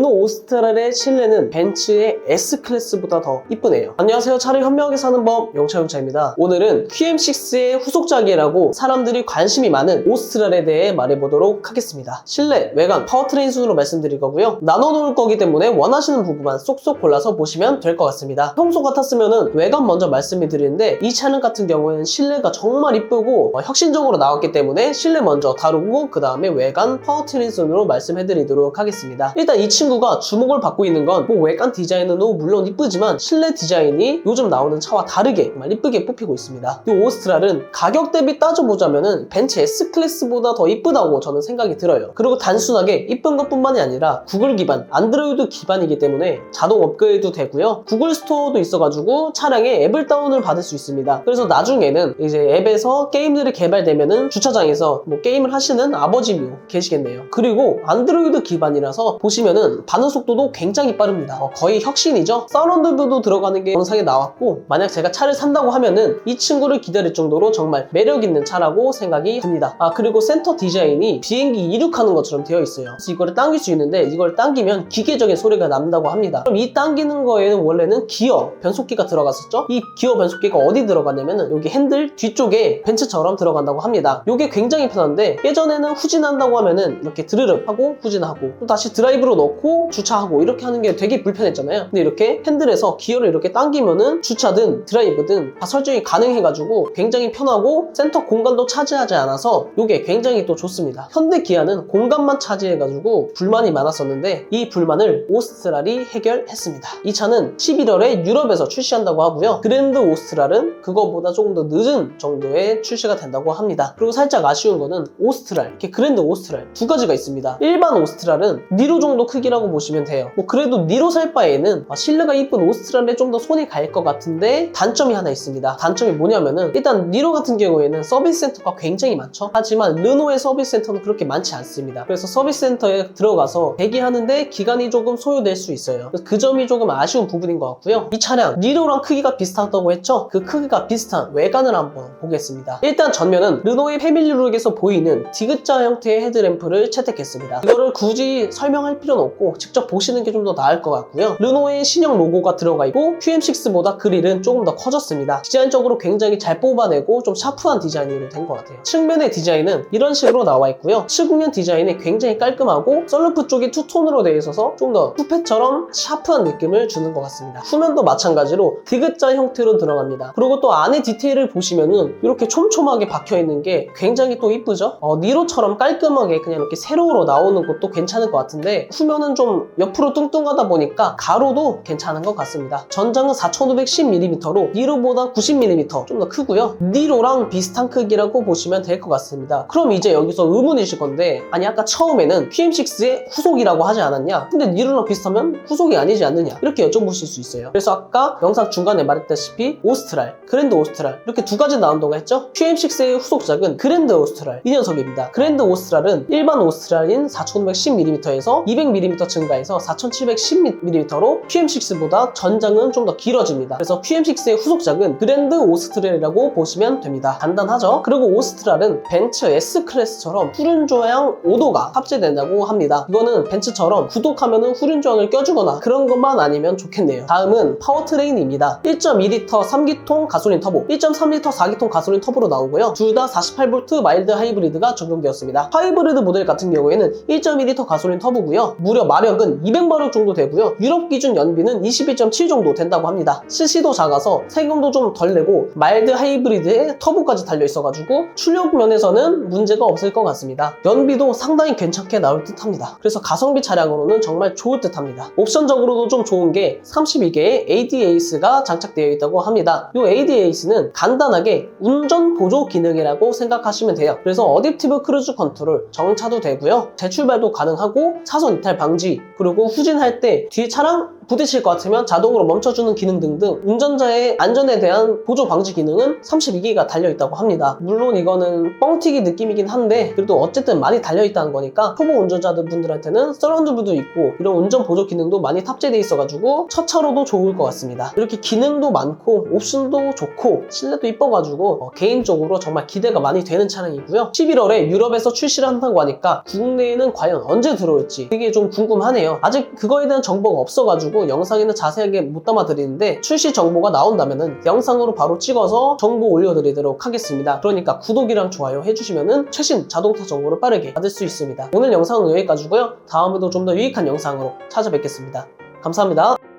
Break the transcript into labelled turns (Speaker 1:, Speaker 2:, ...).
Speaker 1: 르노 오스트랄의 실내는 벤츠의 S클래스보다 더 이쁘네요. 안녕하세요. 차를 현명하게 사는 법 영차용차입니다. 오늘은 QM6의 후속작이라고 사람들이 관심이 많은 오스트랄에 대해 말해보도록 하겠습니다. 실내, 외관, 파워트레인 순으로 말씀드릴 거고요. 나눠놓을 거기 때문에 원하시는 부분만 쏙쏙 골라서 보시면 될 것 같습니다. 평소 같았으면 외관 먼저 말씀을 드리는데 이 차량 같은 경우에는 실내가 정말 이쁘고 혁신적으로 나왔기 때문에 실내 먼저 다루고 그 다음에 외관, 파워트레인 순으로 말씀해드리도록 하겠습니다. 일단 이 친구가 주목을 받고 있는 건 외관 디자인은 물론 이쁘지만 실내 디자인이 요즘 나오는 차와 다르게 정말 이쁘게 뽑히고 있습니다. 이 오스트랄은 가격 대비 따져보자면은 벤츠 S클래스보다 더 이쁘다고 저는 생각이 들어요. 그리고 단순하게 이쁜 것뿐만이 아니라 구글 기반, 안드로이드 기반이기 때문에 자동 업그레이드 되고요. 구글 스토어도 있어가지고 차량에 앱을 다운을 받을 수 있습니다. 그래서 나중에는 이제 앱에서 게임들이 개발되면은 주차장에서 게임을 하시는 아버지묘 계시겠네요. 그리고 안드로이드 기반이라서 보시면은 반응 속도도 굉장히 빠릅니다. 거의 혁신이죠. 사운드 뷰도 들어가는 게 영상에 나왔고, 만약 제가 차를 산다고 하면은 이 친구를 기다릴 정도로 정말 매력 있는 차라고 생각이 듭니다. 그리고 센터 디자인이 비행기 이륙하는 것처럼 되어 있어요. 그래서 이거를 당길 수 있는데 이걸 당기면 기계적인 소리가 난다고 합니다. 그럼 이 당기는 거에는 원래는 기어 변속기가 들어갔었죠. 이 기어 변속기가 어디 들어갔냐면은 여기 핸들 뒤쪽에 벤츠처럼 들어간다고 합니다. 이게 굉장히 편한데 예전에는 후진한다고 하면은 이렇게 드르륵 하고 후진하고 또 다시 드라이브로 넣고 주차하고 이렇게 하는 게 되게 불편했잖아요. 근데 이렇게 핸들에서 기어를 이렇게 당기면은 주차든 드라이브든 다 설정이 가능해가지고 굉장히 편하고 센터 공간도 차지하지 않아서 이게 굉장히 또 좋습니다. 현대 기아는 공간만 차지해가지고 불만이 많았었는데 이 불만을 오스트랄이 해결했습니다. 이 차는 11월에 유럽에서 출시한다고 하고요. 그랜드 오스트랄은 그거보다 조금 더 늦은 정도의 출시가 된다고 합니다. 그리고 살짝 아쉬운 거는 오스트랄, 이렇게 그랜드 오스트랄 두 가지가 있습니다. 일반 오스트랄은 니로 정도 크기라고 보시면 돼요. 그래도 니로 살 바에는 실내가 이쁜 오스트랄에 좀 더 손이 갈 것 같은데 단점이 하나 있습니다. 단점이 뭐냐면은 일단 니로 같은 경우에는 서비스 센터가 굉장히 많죠. 하지만 르노의 서비스 센터는 그렇게 많지 않습니다. 그래서 서비스 센터에 들어가서 대기하는데 기간이 조금 소요될 수 있어요. 그 점이 조금 아쉬운 부분인 것 같고요. 이 차량 니로랑 크기가 비슷하다고 했죠? 그 크기가 비슷한 외관을 한번 보겠습니다. 일단 전면은 르노의 패밀리룩에서 보이는 디귿자 형태의 헤드램프를 채택했습니다. 이거를 굳이 설명할 필요는 없고 직접 보시는 게 좀 더 나을 것 같고요. 르노의 신형 로고가 들어가 있고 QM6보다 그릴은 조금 더 커졌습니다. 디자인적으로 굉장히 잘 뽑아내고 좀 샤프한 디자인으로 된 것 같아요. 측면의 디자인은 이런 식으로 나와 있고요. 측면 디자인이 굉장히 깔끔하고 썬루프 쪽이 투톤으로 되어 있어서 좀 더 쿠페처럼 샤프한 느낌을 주는 것 같습니다. 후면도 마찬가지로 디귿자 형태로 들어갑니다. 그리고 또 안에 디테일을 보시면은 이렇게 촘촘하게 박혀있는 게 굉장히 또 이쁘죠? 니로처럼 깔끔하게 그냥 이렇게 세로로 나오는 것도 괜찮을 것 같은데 후면은 좀 옆으로 뚱뚱하다 보니까 가로도 괜찮은 것 같습니다. 전장은 4510mm로 니로보다 90mm 좀 더 크고요. 니로랑 비슷한 크기라고 보시면 될 것 같습니다. 그럼 이제 여기서 의문이실 건데, 아니 아까 처음에는 QM6의 후속이라고 하지 않았냐? 근데 니로랑 비슷하면 후속이 아니지 않느냐? 이렇게 여쭤보실 수 있어요. 그래서 아까 영상 중간에 말했다시피 오스트랄, 그랜드 오스트랄 이렇게 두 가지 나온다고 했죠? QM6의 후속작은 그랜드 오스트랄 이 녀석입니다. 그랜드 오스트랄은 일반 오스트랄인 4510mm에서 200mm 증가해서 4710mm로 QM6보다 전장은 좀 더 길어집니다. 그래서 QM6의 후속작은 그랜드 오스트랄이라고 보시면 됩니다. 간단하죠? 그리고 오스트랄은 벤츠 S클래스처럼 후륜 조향 5도가 탑재된다고 합니다. 이거는 벤츠처럼 구독하면은 후륜 조향을 껴주거나 그런 것만 아니면 좋겠네요. 다음은 파워트레인입니다. 1.2L 3기통 가솔린 터보, 1.3L 4기통 가솔린 터보로 나오고요. 둘 다 48V 마일드 하이브리드가 적용되었습니다. 하이브리드 모델 같은 경우에는 1.2L 가솔린 터보고요. 무려 마력은 200마력 정도 되고요. 유럽 기준 연비는 21.7 정도 된다고 합니다. CC도 작아서 세금도 좀 덜 내고 마일드 하이브리드에 터보까지 달려있어가지고 출력 면에서는 문제가 없을 것 같습니다. 연비도 상당히 괜찮게 나올 듯 합니다. 그래서 가성비 차량으로는 정말 좋을 듯 합니다. 옵션적으로도 좀 좋은 게 32개의 ADAS가 장착되어 있다고 합니다. 이 ADAS는 간단하게 운전 보조 기능이라고 생각하시면 돼요. 그래서 어댑티브 크루즈 컨트롤, 정차도 되고요. 재출발도 가능하고 차선 이탈 방지, 그리고 후진할 때 뒤에 차량 부딪힐 것 같으면 자동으로 멈춰주는 기능 등등 운전자의 안전에 대한 보조 방지 기능은 32기가 달려있다고 합니다. 물론 이거는 뻥튀기 느낌이긴 한데 그래도 어쨌든 많이 달려있다는 거니까 초보 운전자분들한테는 서라운드뷰도 있고 이런 운전 보조 기능도 많이 탑재되어 있어가지고 첫 차로도 좋을 것 같습니다. 이렇게 기능도 많고 옵션도 좋고 실내도 이뻐가지고 개인적으로 정말 기대가 많이 되는 차량이고요. 11월에 유럽에서 출시를 한다고 하니까 국내에는 과연 언제 들어올지 되게 좀 궁금하네요. 아직 그거에 대한 정보가 없어가지고 영상에는 자세하게 못 담아드리는데 출시 정보가 나온다면은 영상으로 바로 찍어서 정보 올려드리도록 하겠습니다. 그러니까 구독이랑 좋아요 해주시면은 최신 자동차 정보를 빠르게 받을 수 있습니다. 오늘 영상은 여기까지고요. 다음에도 좀 더 유익한 영상으로 찾아뵙겠습니다. 감사합니다.